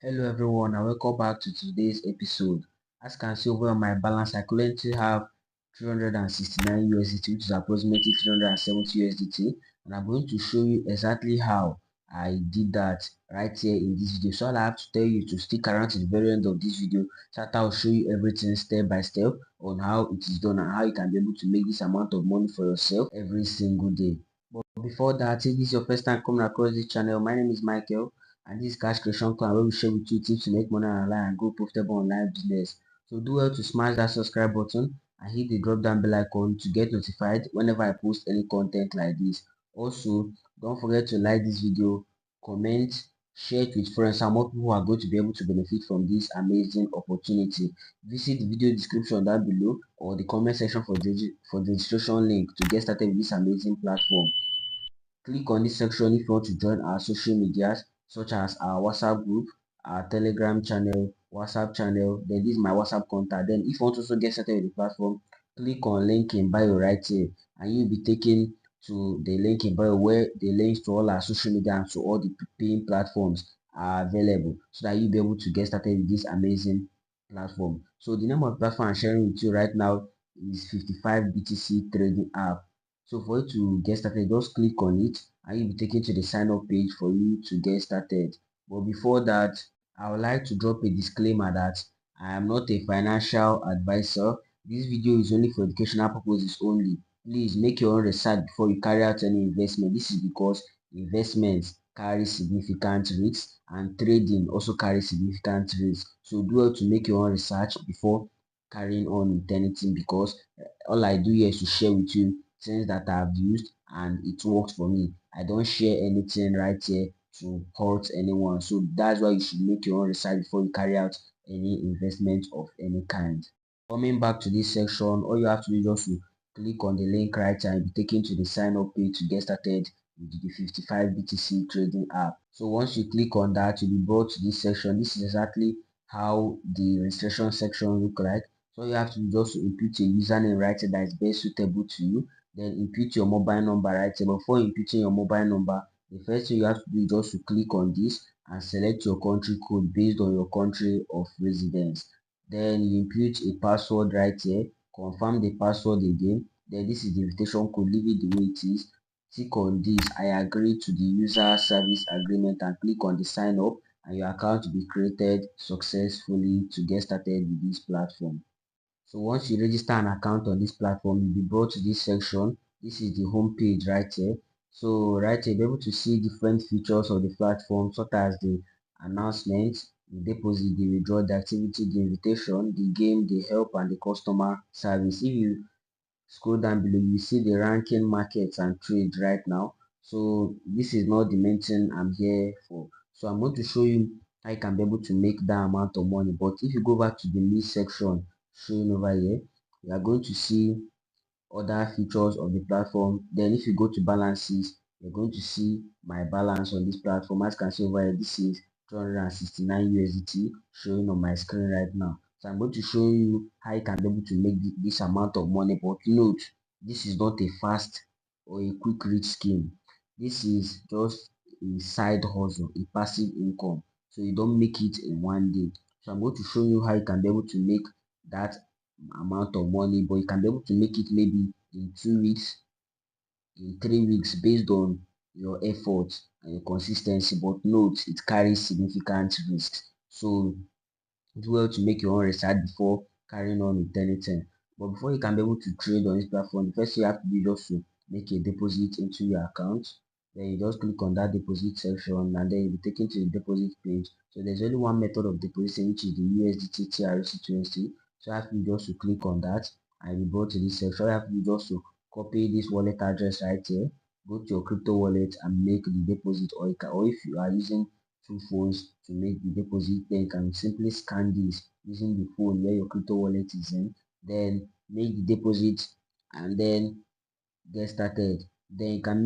Hello everyone and welcome back to today's episode. As you can see over on my balance, I currently have 369 USDT, which is approximately 370 USDT, and I'm going to show you exactly how I did that right here in this video. So all I have to tell you to stick around to the very end of this video, so that I'll show you everything step by step on how it is done and how you can be able to make this amount of money for yourself every single day. But before that, if this is your first time coming across this channel, my name is Michael and this is Cash Creation Clan, where we share with you tips to make money online and grow profitable online business. So do well to smash that subscribe button and hit the drop down bell icon to get notified whenever I post any content like this. Also, don't forget to like this video, comment, share it with friends, and more people are going to be able to benefit from this amazing opportunity. Visit the video description down below or the comment section for the registration link to get started with this amazing platform. Click on this section if you want to join our social medias such as our WhatsApp group, our Telegram channel, WhatsApp channel. Then this is my WhatsApp contact. Then if you want to also get started with the platform, click on link in bio right here and you'll be taken to the link in bio where the links to all our social media and to all the paying platforms are available so that you'll be able to get started with this amazing platform. So the name of the platform I'm sharing with you right now is 55 BTC trading app. So for you to get started, just click on it and you'll be taken to the sign up page for you to get started. But before that, I would like to drop a disclaimer that I am not a financial advisor. This video is only for educational purposes only. Please make your own research before you carry out any investment. This is because investments carry significant risks and trading also carries significant risks. So do well to make your own research before carrying on with anything, because all I do here is to share with you things that I've used and it worked for me. I don't share anything right here to hurt anyone. So that's why you should make your own research before you carry out any investment of any kind. Coming back to this section, all you have to do is just to click on the link right here and be taken to the sign up page to get started with the 55 BTC trading app. So once you click on that, you'll be brought to this section. This is exactly how the registration section look like. So you have to do just to input a username right here that is best suitable to you. Then input your mobile number right here. Before inputting your mobile number, the first thing you have to do is just to click on this and select your country code based on your country of residence. Then you input a password right here, confirm the password again. Then this is the invitation code, leave it the way it is. Click on this, I agree to the user service agreement, and click on the sign up and your account will be created successfully to get started with this platform. So once you register an account on this platform, you'll be brought to this section. This is the home page right here. So right here, you'll be able to see different features of the platform, such as the announcements, the deposit, the withdrawal, the activity, the invitation, the game, the help, and the customer service. If you scroll down below, you see the ranking, markets, and trade right now. So this is not the main thing I'm here for. So I'm going to show you how you can be able to make that amount of money. But if you go back to the list section showing over here, you are going to see other features of the platform. Then if you go to balances, you're going to see my balance on this platform. As you can see over here, this is 269 USDT showing on my screen right now. So I'm going to show you how you can be able to make this amount of money. But note, this is not a fast or a quick rich scheme. This is just a side hustle, a passive income. So you don't make it in one day. So I'm going to show you how you can be able to make that amount of money, but you can be able to make it maybe in 2 weeks, in 3 weeks, based on your efforts and your consistency. But note, it carries significant risks. So do well to make your own research before carrying on with anything. But before you can be able to trade on this platform, the first thing you have to do is just to make a deposit into your account. Then you just click on that deposit section and then you'll be taken to the deposit page. So there's only one method of depositing, which is the USDT TRC20. So I have to do just to click on that and be brought to this section. I have to do just to copy this wallet address right here, go to your crypto wallet and make the deposit, or if you are using two phones to make the deposit, then you can simply scan this using the phone where your crypto wallet is in, then make the deposit and then get started. Then you can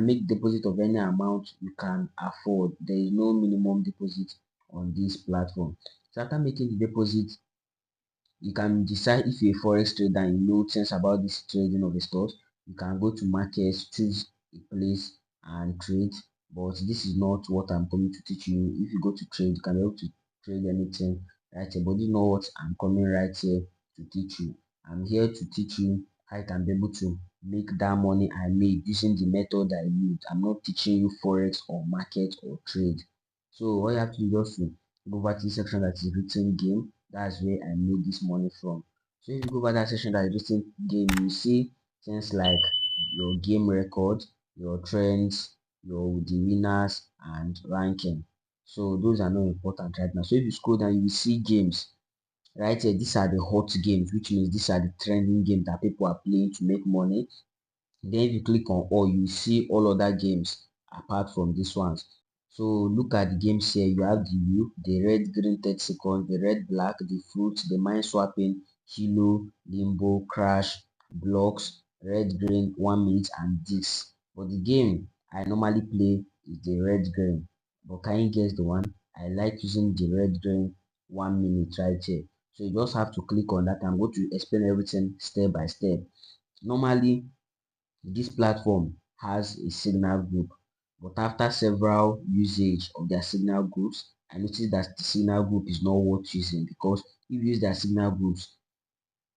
make deposit of any amount you can afford. There is no minimum deposit on this platform. So after making the deposit, you can decide if you're a forex trader and you know things about this trading of the stocks. You can go to markets, choose a place and trade. but this is not what I'm coming to teach you. If you go to trade, you can be able to trade anything right here, but this is not what I'm coming right here to teach you. I'm here to teach you how you can be able to make that money I made using the method I used. I'm not teaching you forex or market or trade. So all you have to do is just to go over to the section that is written game. That's where I made this money from. So if you go over that section that is written game, you see things like your game record, your trends, your the winners and ranking. So those are not important right now. So if you scroll down, you will see games right here. These are the hot games, which means these are the trending games that people are playing to make money. Then if you click on all, you see all other games apart from these ones. So look at the games here. You have the view, the red, green 30 seconds, the red, black, the fruit, the mind swapping, kilo, limbo, crash, blocks, red, green, 1 minute, and this. But the game I normally play is the red, green. But can you guess the one? I like using the red, green 1 minute right here. So you just have to click on that. I'm going to explain everything step by step. Normally, this platform has a signal group, but after several usage of their signal groups, I noticed that the signal group is not worth using, because if you use their signal groups,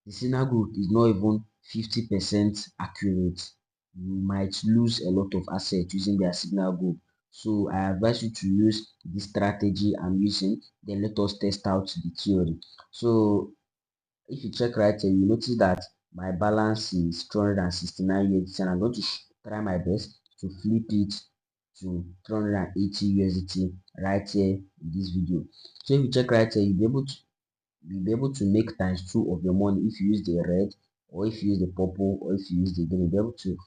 the signal group is not even 50% accurate. You might lose a lot of assets using their signal group. So I advise you to use this strategy I'm using. Then let us test out the theory. So if you check right here, you notice that my balance is 269 USDT, and I'm going to try my best to flip it to 380 USDT right here in this video. So if you check right here, you'll be able to make times two of your money if you use the red, or if you use the purple, or if you use the green. You'll be able to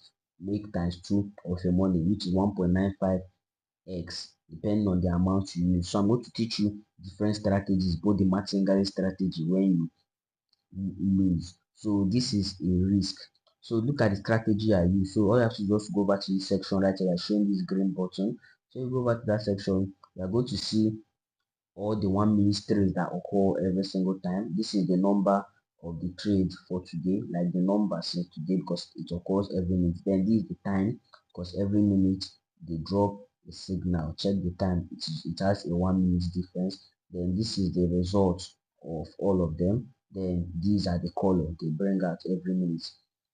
make times two of your money, which is 1.95x, depending on the amount you use. So I'm going to teach you different strategies, both the martingale strategy when you lose. So this is a risk. So look at the strategy I use. So all you have to just go back to this section right here, showing this green button. So you go back to that section, you are going to see all the 1 minute trades that occur every single time. This is the number of the trade for today, like the number since today, because it occurs every minute. Then this is the time, because every minute they drop a signal. Check the time, it has a 1 minute difference. Then this is the result of all of them. Then these are the color they bring out every minute.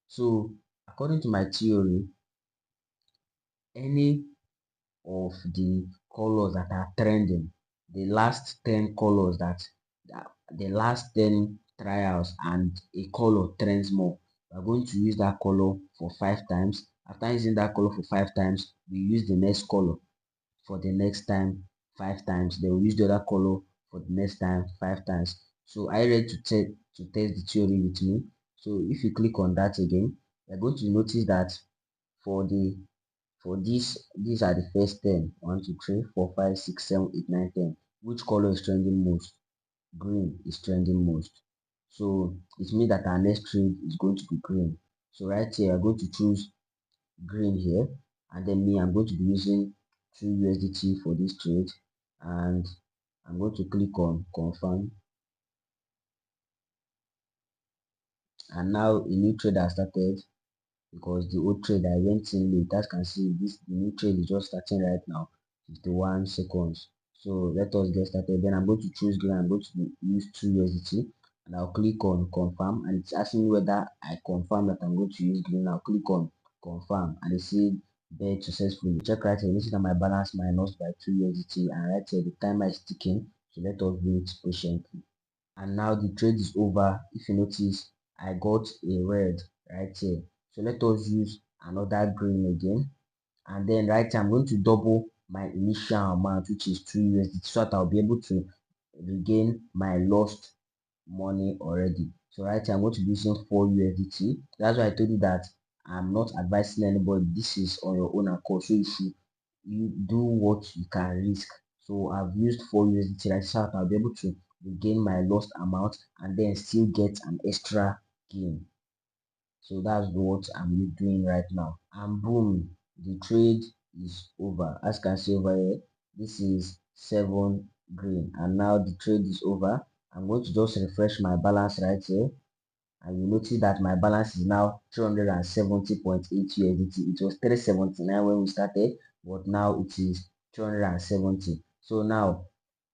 So according to my theory, any of the colors that are trending, the last 10 colors that the last 10 trials, and a color trends more, we are going to use that color for 5 times. After using that color for 5 times, we use the next color for the next time 5 times. Then we use the other color for the next time 5 times. So are you ready to test the theory with me? So if you click on that again, you're going to notice that for the for these are the first 10. 1, 2, 3, 4, 5, 6, 7, 8, 9, 10. Which color is trending most? Green is trending most. So it means that our next trade is going to be green. So right here, I'm going to choose green here. And then me, I'm going to be using 2 USDT for this trade. And I'm going to click on confirm. And now a new trade has started, because the old trade I went in late. As you can see, this the new trade is just starting right now, 51 seconds. So let us get started. Then I'm going to choose green. I'm going to use 2 USDT, and I'll click on confirm, and it's asking me whether I confirm that I'm going to use green. I'll click on confirm, and it says bet successfully. Check right here. You see that my balance minus by 2 USDT, and right here the timer is ticking. So let us wait patiently. And now the trade is over. If you notice, I got a red right here. So let us use another green again, and then right here I'm going to double my initial amount, which is 2 USDT, so that I'll be able to regain my lost money already. So right here I'm going to be using 4 USDT. That's why I told you that I'm not advising anybody. This is on your own accord, so you do what you can risk. So I've used 4 USDT right, so I'll be able to regain my lost amount and then still get an extra gain. So that's what I'm doing right now. And boom, the trade is over. As you can see over here, this is 7 green, and now the trade is over. I'm going to just refresh my balance right here, and you notice that my balance is now 370.8 USDT. It was 379 when we started, but now it is 370. So now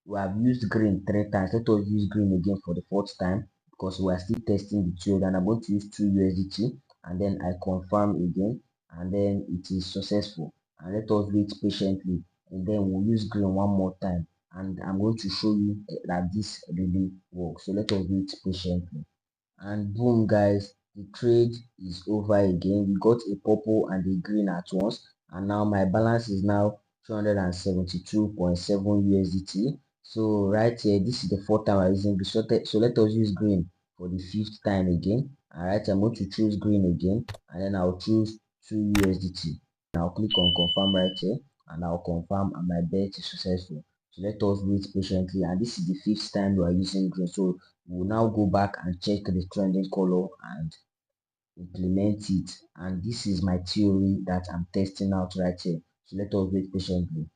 we have used green 3 times. Let us use green again for the 4th time because we are still testing the trade, and I'm going to use 2 USDT, and then I confirm again, and then it is successful. And let us wait patiently, and then we'll use green one more time, and I'm going to show you that this really works. So let us wait patiently, and boom guys, the trade is over again. We got a purple and a green at once, and now my balance is now 272.7 USDT. So right here, this is the 4th time I'm using green. So let us use green for the 5th time again. Alright, I'm going to choose green again, and then I'll choose 2 USDT. I'll click on confirm right here, and I'll confirm, and my bet is successful. So let us wait patiently, and this is the 5th time we are using green. So we'll now go back and check the trending color and implement it, and this is my theory that I'm testing out right here. So let us wait patiently,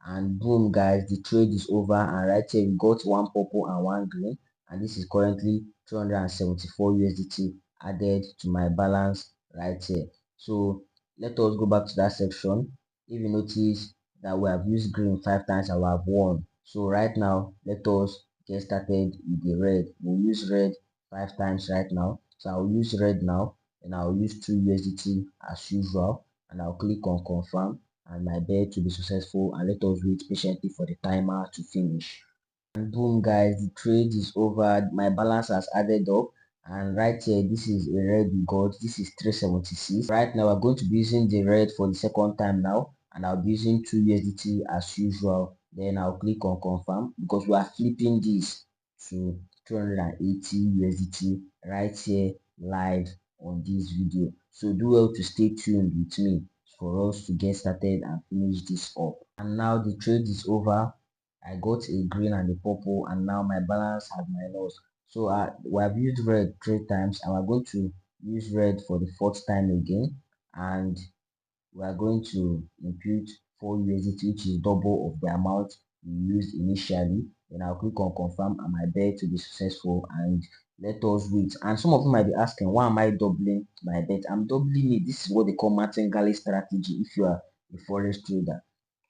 and boom guys, the trade is over, and right here we got one purple and one green, and this is currently 274 USDT added to my balance right here. So let us go back to that section. If you notice that we have used green 5 times and we have won, so right now let us get started with the red. We'll use red 5 times right now. So I'll use red now, and I'll use 2 USDT as usual, and I'll click on confirm, and my bet to be successful, and let us wait patiently for the timer to finish. And boom guys, the trade is over. My balance has added up, and right here this is a red we got. This is 376. Right now we're going to be using the red for the 2nd time now, and I'll be using 2 USDT as usual. Then I'll click on confirm because we are flipping this to 280 USDT right here live on this video. So do well to stay tuned with me for us to get started and finish this up. And now the trade is over. I got a green and a purple, and now my balance has minus. So we have used red 3 times, and we're going to use red for the 4th time again, and we are going to input 4 USDT, which is double of the amount we used initially. Then I'll click on confirm, and my bet to be successful, and let us wait. And some of you might be asking, why am I doubling my bet? I'm doubling it. This is what they call martingale strategy if you are a forex trader.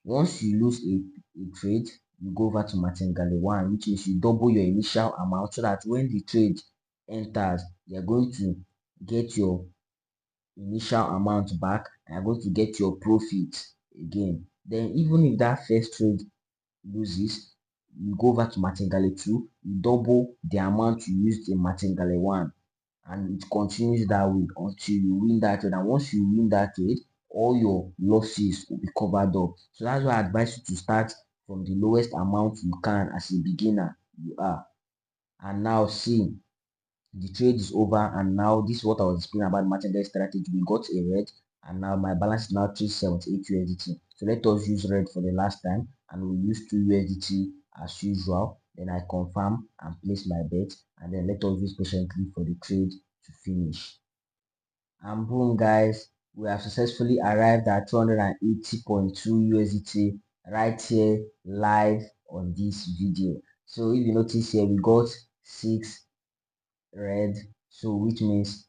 Once you lose a trade, you go over to martingale 1, which is you double your initial amount, so that when the trade enters, you're going to get your initial amount back, and you're going to get your profit again. Then even if that first trade loses, you go over to martingale 2, you double the amount you used in martingale 1, and it continues that way until you win that trade. And once you win that trade, all your losses will be covered up. So that's why I advise you to start from the lowest amount you can as a beginner you are. And now see, the trade is over, and now this is what I was explaining about martingale strategy. We got a red, and now my balance is now 378 USDT. So let us use red for the last time, and we'll use 2 USDT as usual. Then I confirm and place my bet, and then let us wait patiently for the trade to finish. And boom guys, we have successfully arrived at 280.2 USDT right here live on this video. So if you notice here, we got 6 red, so which means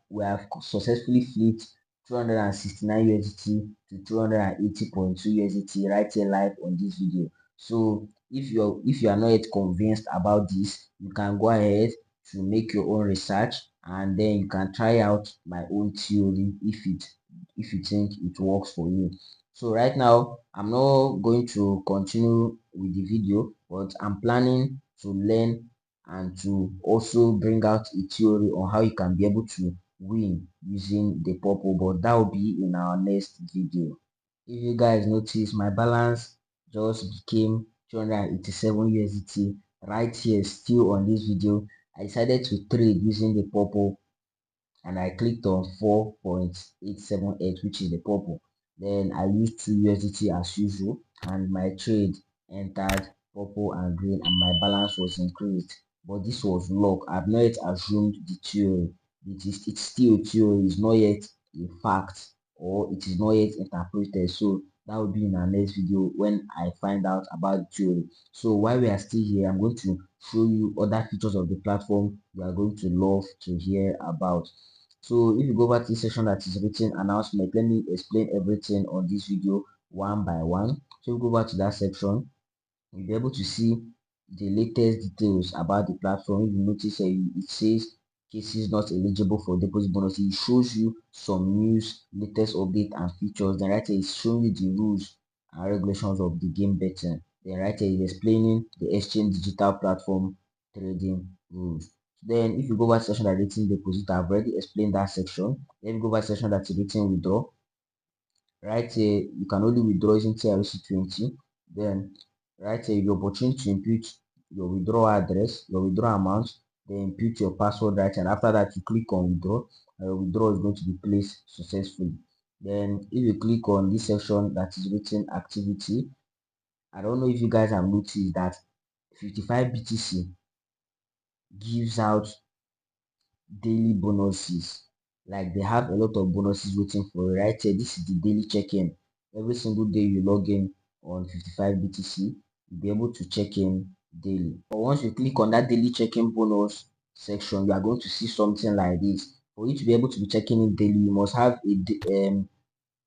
we have successfully flipped 269 USDT to 280.2 USDT right here live on this video. So if you are not yet convinced about this, you can go ahead to make your own research, and then you can try out my own theory if you think it works for you. So right now I'm not going to continue with the video, but I'm planning to learn and to also bring out a theory on how you can be able to win using the purple, but that will be in our next video. If you guys notice, my balance just became 287 USDT right here still on this video. I decided to trade using the purple, and I clicked on 4.878, which is the purple. Then I used 2 USDT as usual, and my trade entered purple and green, and my balance was increased. But this was luck. I've not yet assumed the theory. It's still theory, it's not yet a fact, or it is not yet interpreted. So that will be in our next video when I find out about the theory. So while we are still here, I'm going to show you other features of the platform you are going to love to hear about. So if you go back to this section that is written announcement, let me explain everything on this video one by one. So we go back to that section, you'll be able to see the latest details about the platform. If you notice, it says cases not eligible for deposit bonus. It shows you some news, latest update and features. Then right here is showing you the rules and regulations of the game betting. Then right here is explaining the exchange digital platform trading rules. Then if you go back to section that written deposit, I've already explained that section. Then you go back to section that's written withdraw. Right here, you can only withdraw using TRC20. Then right here, your opportunity to input your withdrawal address, your withdrawal amount, then input your password right, and after that you click on withdraw, and your withdrawal is going to be placed successfully. Then if you click on this section that is written activity, I don't know if you guys have noticed that 55 BTC gives out daily bonuses. Like they have a lot of bonuses waiting for you right here. This is the daily check-in. Every single day you log in on 55 BTC, you'll be able to check in daily. But once you click on that daily check-in bonus section, you are going to see something like this. For you to be able to be checking in daily, you must have a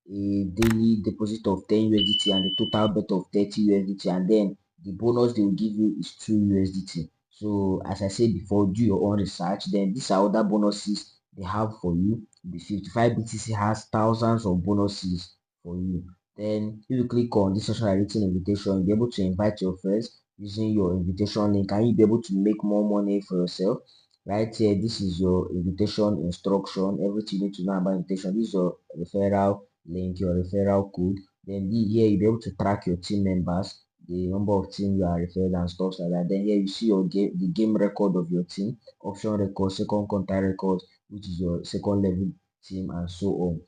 daily deposit of 10 USDT and a total bet of 30 USDT, and then the bonus they will give you is 2 USDT. So as I said before, do your own research. Then these are other bonuses they have for you. The 55 BTC has thousands of bonuses for you. Then if you click on this social written invitation, you'll be able to invite your friends using your invitation link, and you'll be able to make more money for yourself. Right here, this is your invitation instruction. Everything you need to know about invitation. This is your referral link, your referral code. Then here you'll be able to track your team members, the number of team you are referred and stuff like that. Then here you see your game, the game record of your team, option record, second contact record, which is your second level team, and so on.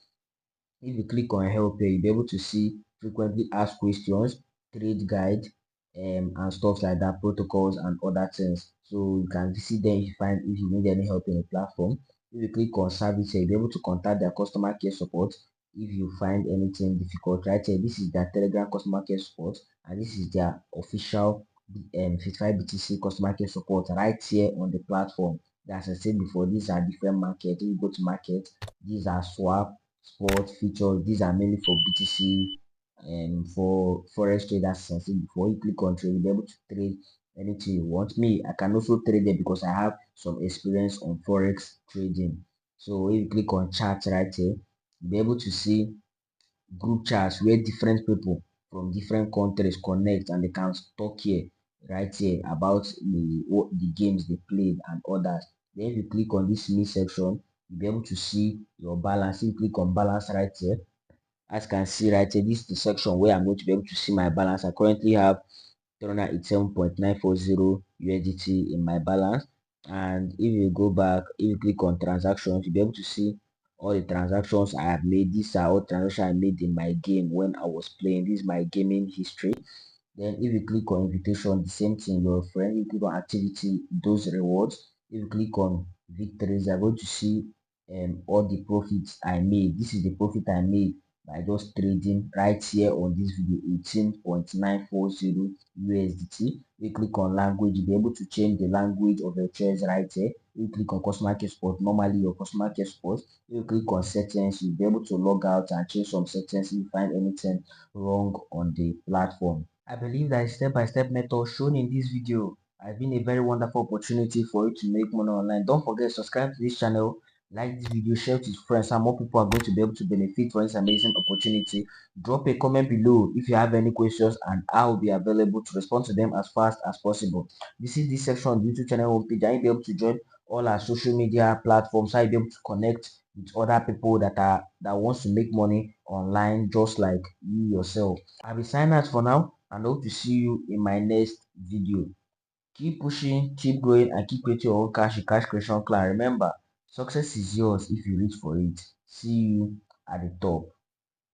If you click on help here, you'll be able to see frequently asked questions, trade guide, and stuff like that, protocols and other things. So you can see them if you need any help in the platform. If you click on service here, you'll be able to contact their customer care support if you find anything difficult. Right here, this is their Telegram customer care support, and this is their official 55 BTC customer care support right here on the platform. As I said before, these are different markets. If you go to market, these are swap, sport features. These are mainly for BTC and for forex traders. As I said before, you click on trade, you'll be able to trade anything you want. Me, I can also trade it because I have some experience on forex trading. So if you click on chat right here, you'll be able to see group chats where different people from different countries connect, and they can talk here right here about the games they played and others. Then if you click on this me section, you'll be able to see your balance. If you click on balance right here, as you can see right here, this is the section where I'm going to be able to see my balance. I currently have 387.940 USDT in my balance. And if you go back, if you click on transactions, you'll be able to see all the transactions I have made. These are all transactions I made in my game when I was playing. This is my gaming history. Then if you click on invitation, the same thing, your friend. You click on activity, those rewards. If you click on victories, you're going to see all the profits I made. This is the profit I made by just trading right here on this video, 18.940 USDT. You click on language, you'll be able to change the language of your choice right here. You click on customer care support, normally your customer care support. You click on settings, you'll be able to log out and change some settings if you find anything wrong on the platform. I believe that step-by-step method shown in this video has been a very wonderful opportunity for you to make money online. Don't forget to subscribe to this channel, like this video, share it with friends, and more people are going to be able to benefit from this amazing opportunity. Drop a comment below if you have any questions, and I will be available to respond to them as fast as possible. Visit this section on the YouTube channel homepage, and you'll be able to join all our social media platforms. So you'll be able to connect with other people that wants to make money online just like you yourself. I'll be signing out for now, and hope to see you in my next video. Keep pushing, keep growing, and keep creating your own cash creation clan. Remember, success is yours if you reach for it. See you at the top.